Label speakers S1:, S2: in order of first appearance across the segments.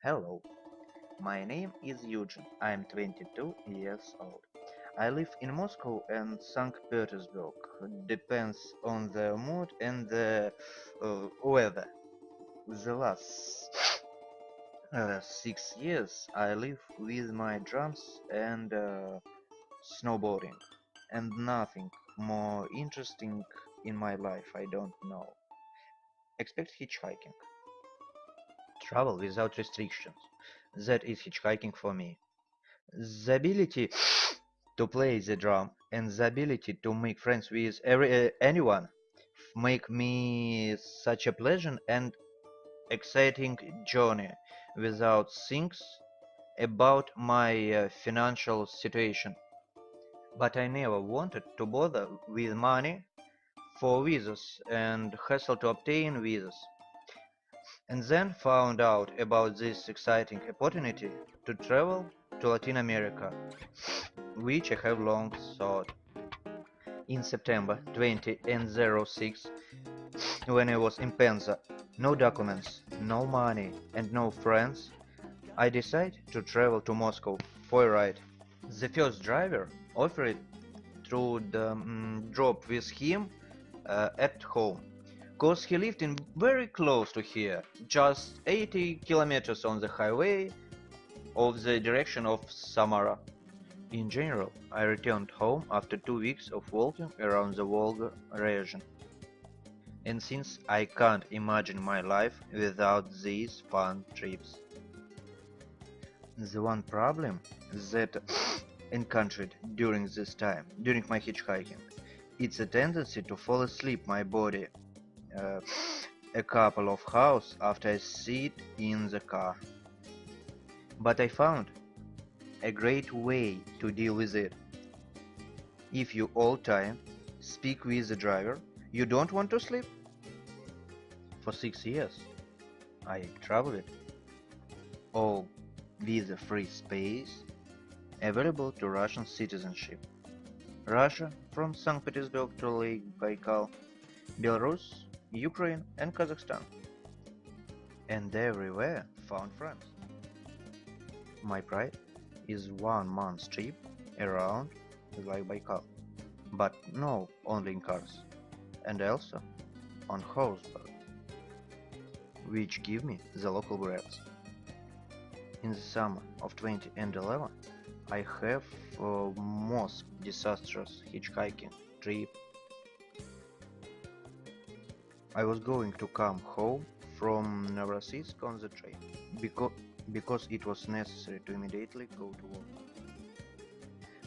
S1: Hello, my name is Eugene. I am 22 years old. I live in Moscow and St. Petersburg. Depends on the mood and the weather. The last 6 years I live with my drums and snowboarding, and nothing more interesting in my life I don't know. Expect hitchhiking. Travel without restrictions. That is hitchhiking for me. The ability to play the drum and the ability to make friends with anyone make me such a pleasant and exciting journey without things about my financial situation. But I never wanted to bother with money for visas and hassle to obtain visas, and then found out about this exciting opportunity to travel to Latin America, which I have long sought. In September 2006, when I was in Penza, no documents, no money, and no friends, I decided to travel to Moscow for a ride. The first driver offered to drop with him at home, cause he lived in very close to here, just 80 kilometers on the highway of the direction of Samara. In general, I returned home after 2 weeks of walking around the Volga region. And since I can't imagine my life without these fun trips. The one problem that encountered during this time, during my hitchhiking, it's a tendency to fall asleep my body uh, a couple of hours after I sit in the car. But I found a great way to deal with it. If you all time speak with the driver, you don't want to sleep? For 6 years, I traveled all visa-free space available to Russian citizenship. Russia from St. Petersburg to Lake Baikal, Belarus, Ukraine and Kazakhstan. And everywhere found friends. My pride is 1 month trip around Lake Baikal, but no only in cars, and also on horseback, which give me the local breaths. In the summer of 2011, I have a most disastrous hitchhiking trip. I was going to come home from Novorossiysk on the train, because it was necessary to immediately go to work.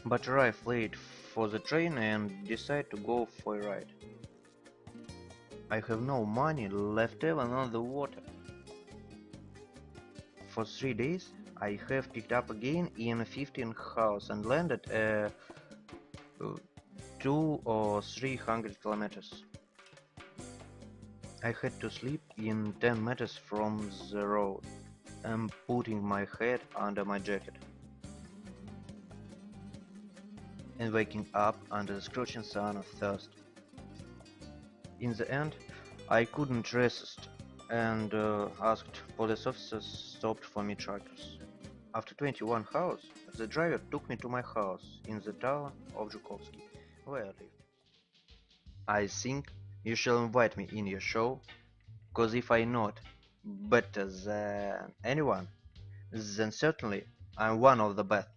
S1: But arrived late for the train and decided to go for a ride. I have no money left even on the water. For 3 days I have picked up again in 15 house and landed 200 or 300 kilometers. I had to sleep in 10 meters from the road and putting my head under my jacket and waking up under the scorching sun of thirst. In the end, I couldn't resist and asked police officers stopped for me charters. After 21 hours, the driver took me to my house in the town of Zhukovsky, where I lived. I think you shall invite me in your show, cause if I not better than anyone, then certainly I'm one of the best.